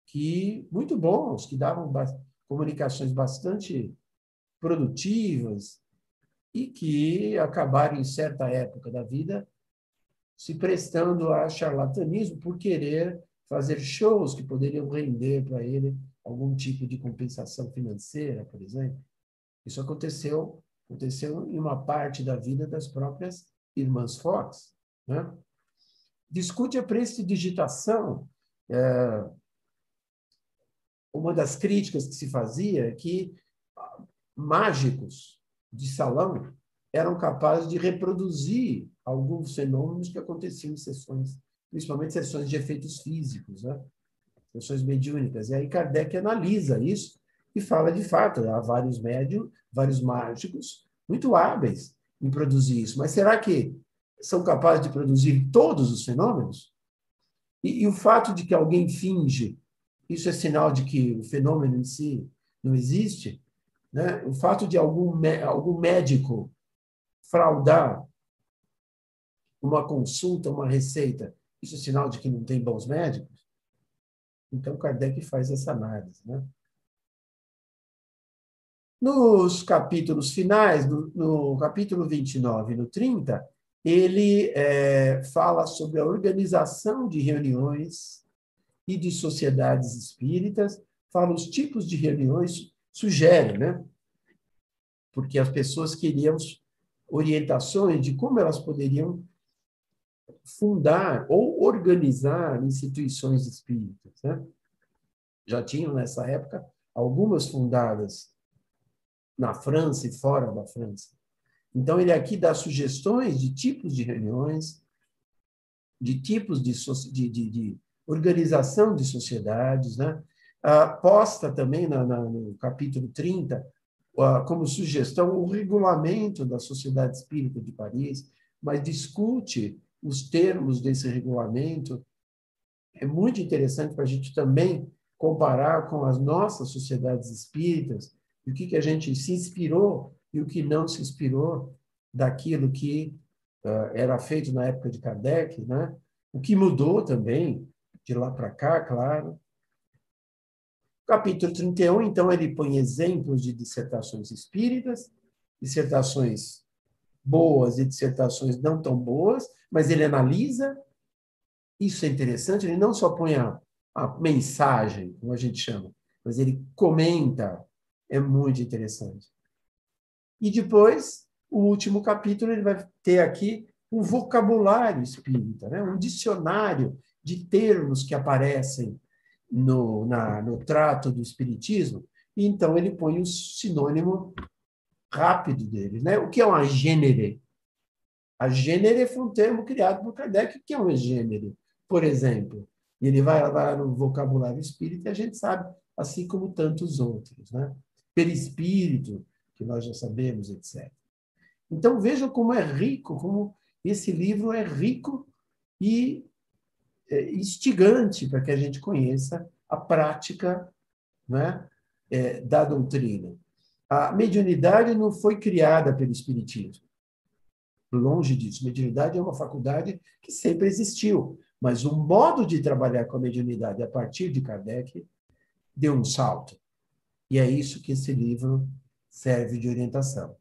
que muito bons, que davam comunicações bastante produtivas e que acabaram, em certa época da vida, se prestando a charlatanismo por querer fazer shows que poderiam render para ele algum tipo de compensação financeira, por exemplo. Isso aconteceu em uma parte da vida das próprias irmãs Fox, né? Discute a prestidigitação. Uma das críticas que se fazia é que mágicos de salão eram capazes de reproduzir alguns fenômenos que aconteciam em sessões, principalmente sessões de efeitos físicos, né? Sessões mediúnicas. E aí Kardec analisa isso e fala, de fato, há vários médiums, vários mágicos muito hábeis em produzir isso. Mas será que são capazes de produzir todos os fenômenos? E o fato de que alguém finge, isso é sinal de que o fenômeno em si não existe? Né? O fato de algum médico fraudar uma consulta, uma receita, isso é sinal de que não tem bons médicos? Então, Kardec faz essa análise, né? Nos capítulos finais, no capítulo 29 e no 30, ele fala sobre a organização de reuniões e de sociedades espíritas, fala os tipos de reuniões, sugere, né? Porque as pessoas queriam orientações de como elas poderiam fundar ou organizar instituições espíritas, né? Já tinham, nessa época, algumas fundadas na França e fora da França. Então, ele aqui dá sugestões de tipos de reuniões, de tipos de organização de sociedades, né? Posta também no capítulo 30, como sugestão, o regulamento da Sociedade Espírita de Paris, mas discute os termos desse regulamento. É muito interessante para a gente também comparar com as nossas sociedades espíritas, e o que a gente se inspirou e o que não se inspirou daquilo que era feito na época de Kardec, né? O que mudou também, de lá para cá, claro. Capítulo 31, então, ele põe exemplos de dissertações espíritas, dissertações boas e dissertações não tão boas, mas ele analisa. Isso é interessante, ele não só põe a mensagem, como a gente chama, mas ele comenta, é muito interessante. E depois, o último capítulo, ele vai ter aqui um vocabulário espírita, né? Um dicionário de termos que aparecem no trato do espiritismo, e então ele põe o sinônimo rápido dele, né? O que é uma gênere? A gênere foi um termo criado por Kardec. O que é um gênere, por exemplo? E ele vai lá no vocabulário espírita e a gente sabe, assim como tantos outros, né? Perispírito, que nós já sabemos, etc. Então, vejam como é rico, como esse livro é rico e instigante para que a gente conheça a prática, né, da doutrina. A mediunidade não foi criada pelo Espiritismo. Longe disso. Mediunidade é uma faculdade que sempre existiu, mas o modo de trabalhar com a mediunidade a partir de Kardec deu um salto. E é isso que esse livro serve de orientação.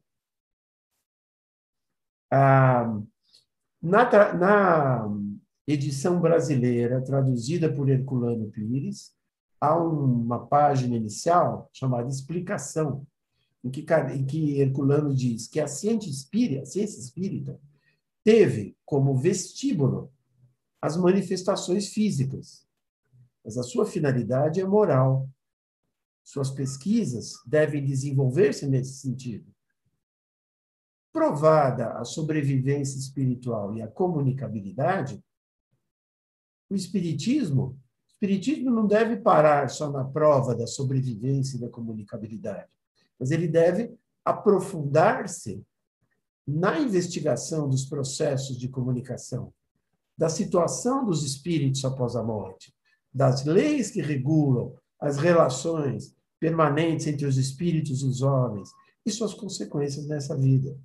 Na edição brasileira, traduzida por Herculano Pires, há uma página inicial chamada Explicação, em que Herculano diz que a ciência espírita teve como vestíbulo as manifestações físicas, mas a sua finalidade é moral. Suas pesquisas devem desenvolver-se nesse sentido. Provada a sobrevivência espiritual e a comunicabilidade, o espiritismo não deve parar só na prova da sobrevivência e da comunicabilidade, mas ele deve aprofundar-se na investigação dos processos de comunicação, da situação dos espíritos após a morte, das leis que regulam as relações permanentes entre os espíritos e os homens e suas consequências nessa vida.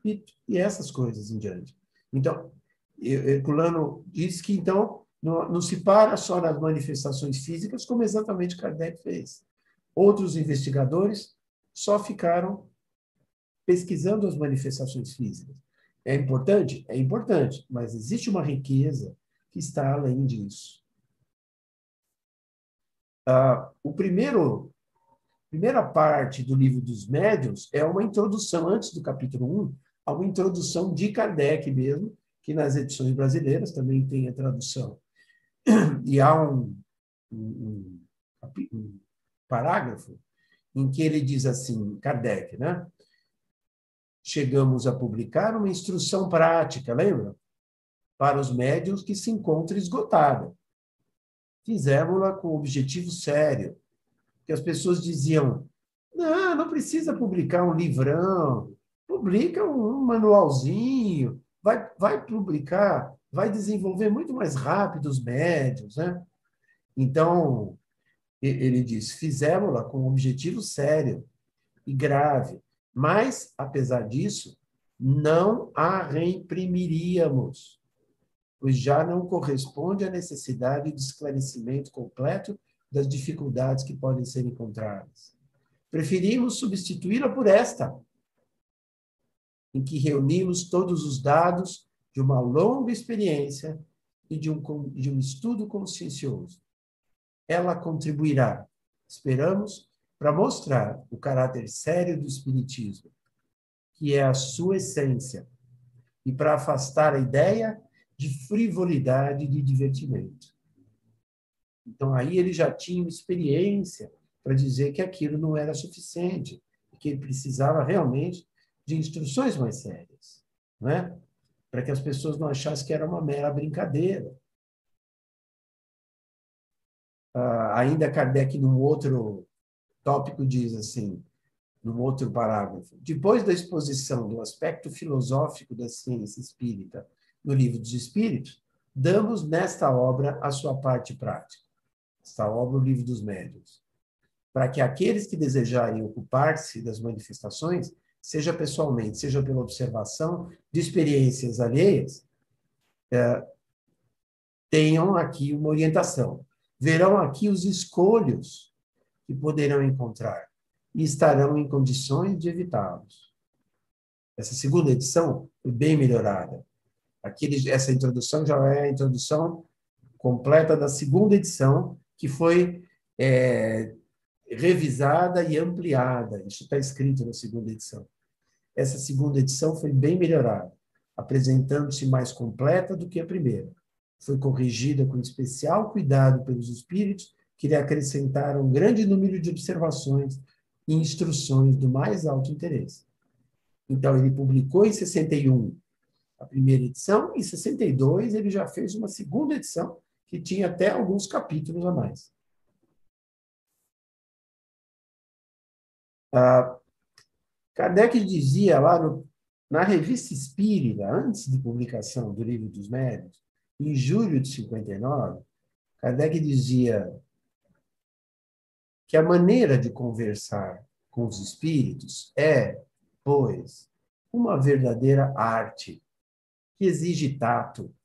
E essas coisas em diante. Então, Herculano diz que, então, não se para só nas manifestações físicas, como exatamente Kardec fez. Outros investigadores só ficaram pesquisando as manifestações físicas. É importante? É importante, mas existe uma riqueza que está além disso. O primeira parte do livro dos médiuns é uma introdução, antes do capítulo 1, há uma introdução de Kardec mesmo, que nas edições brasileiras também tem a tradução. E há um parágrafo em que ele diz assim, Kardec, né? Chegamos a publicar uma instrução prática, lembra? Para os médiuns que se encontram esgotada. Fizemos-la com objetivo sério, que as pessoas diziam, não precisa publicar um livrão, publica um manualzinho, vai publicar, vai desenvolver muito mais rápido os médiuns, né? Então, ele diz, fizemos-la com um objetivo sério e grave, mas, apesar disso, não a reimprimiríamos, pois já não corresponde à necessidade de esclarecimento completo das dificuldades que podem ser encontradas. Preferimos substituí-la por esta, em que reunimos todos os dados de uma longa experiência e de um estudo consciencioso. Ela contribuirá, esperamos, para mostrar o caráter sério do Espiritismo, que é a sua essência, e para afastar a ideia de frivolidade e de divertimento. Então, aí ele já tinha uma experiência para dizer que aquilo não era suficiente, que ele precisava realmente de instruções mais sérias, não é? Para que as pessoas não achassem que era uma mera brincadeira. Ainda Kardec, num outro tópico, diz assim, num outro parágrafo, depois da exposição do aspecto filosófico da ciência espírita no Livro dos Espíritos, damos nesta obra a sua parte prática. Esta obra, o Livro dos Médiuns, para que aqueles que desejarem ocupar-se das manifestações, seja pessoalmente, seja pela observação de experiências alheias, tenham aqui uma orientação. Verão aqui os escolhos que poderão encontrar e estarão em condições de evitá-los. Essa segunda edição foi bem melhorada. Essa introdução já é a introdução completa da segunda edição, que foi revisada e ampliada. Isso está escrito na segunda edição. Essa segunda edição foi bem melhorada, apresentando-se mais completa do que a primeira. Foi corrigida com especial cuidado pelos espíritos, que lhe acrescentaram um grande número de observações e instruções do mais alto interesse. Então, ele publicou em 61 a primeira edição, e em 62 ele já fez uma segunda edição, que tinha até alguns capítulos a mais. Kardec dizia lá na Revista Espírita, antes de publicação do Livro dos Médiuns, em julho de 59, Kardec dizia que a maneira de conversar com os espíritos é, pois, uma verdadeira arte que exige tato,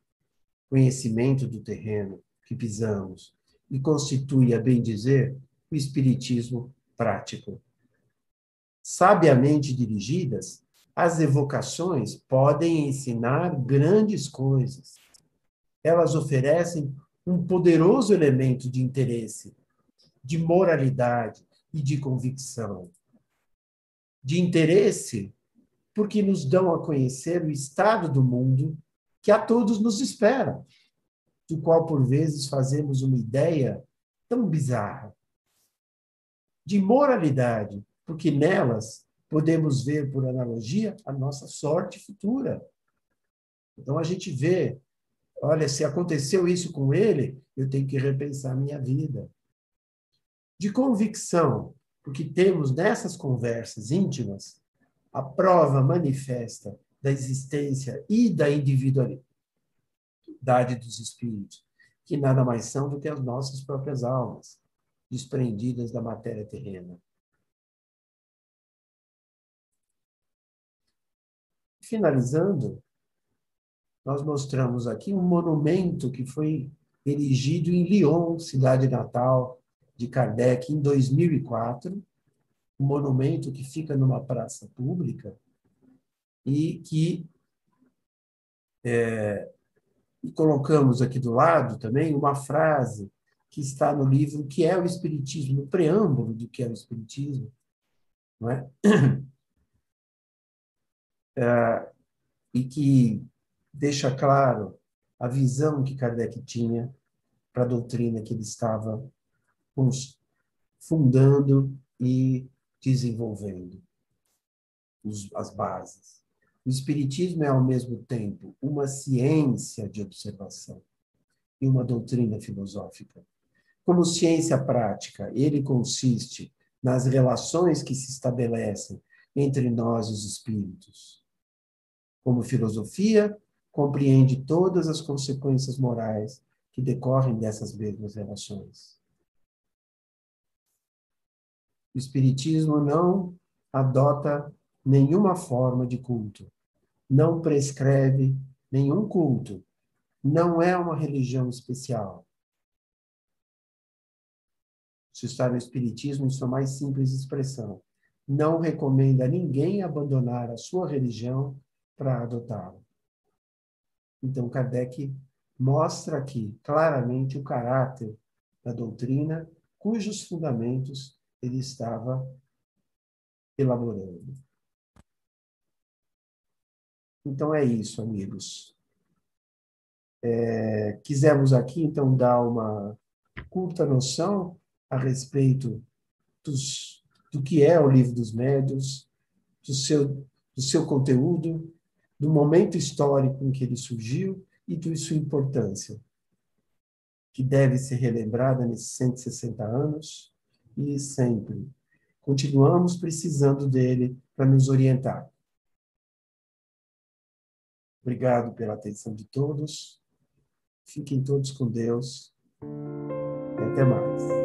conhecimento do terreno que pisamos e constitui, a bem dizer, o espiritismo prático. Sabiamente dirigidas, as evocações podem ensinar grandes coisas. Elas oferecem um poderoso elemento de interesse, de moralidade e de convicção. De interesse, porque nos dão a conhecer o estado do mundo que a todos nos espera, do qual, por vezes, fazemos uma ideia tão bizarra. De moralidade, porque nelas podemos ver, por analogia, a nossa sorte futura. Então, a gente vê, olha, se aconteceu isso com ele, eu tenho que repensar a minha vida. De convicção, porque temos nessas conversas íntimas a prova manifesta da existência e da individualidade dos espíritos, que nada mais são do que as nossas próprias almas, desprendidas da matéria terrena. Finalizando, nós mostramos aqui um monumento que foi erigido em Lyon, cidade natal de Kardec, em 2004, monumento que fica numa praça pública e que E colocamos aqui do lado também uma frase que está no livro Que é o Espiritismo, no preâmbulo do Que é o Espiritismo, não é? E que deixa claro a visão que Kardec tinha para a doutrina que ele estava fundando e desenvolvendo as bases. O Espiritismo é, ao mesmo tempo, uma ciência de observação e uma doutrina filosófica. Como ciência prática, ele consiste nas relações que se estabelecem entre nós e os espíritos. Como filosofia, compreende todas as consequências morais que decorrem dessas mesmas relações. O Espiritismo não adota nenhuma forma de culto, não prescreve nenhum culto, não é uma religião especial. Isso está no Espiritismo em sua mais simples expressão. Não recomenda a ninguém abandonar a sua religião para adotá-la. Então, Kardec mostra aqui claramente o caráter da doutrina, cujos fundamentos ele estava elaborando. Então, é isso, amigos. Quisemos aqui, então, dar uma curta noção a respeito do que é o Livro dos Médiuns, do seu conteúdo, do momento histórico em que ele surgiu e de sua importância, que deve ser relembrada nesses 160 anos e sempre. Continuamos precisando dele para nos orientar. Obrigado pela atenção de todos. Fiquem todos com Deus e até mais.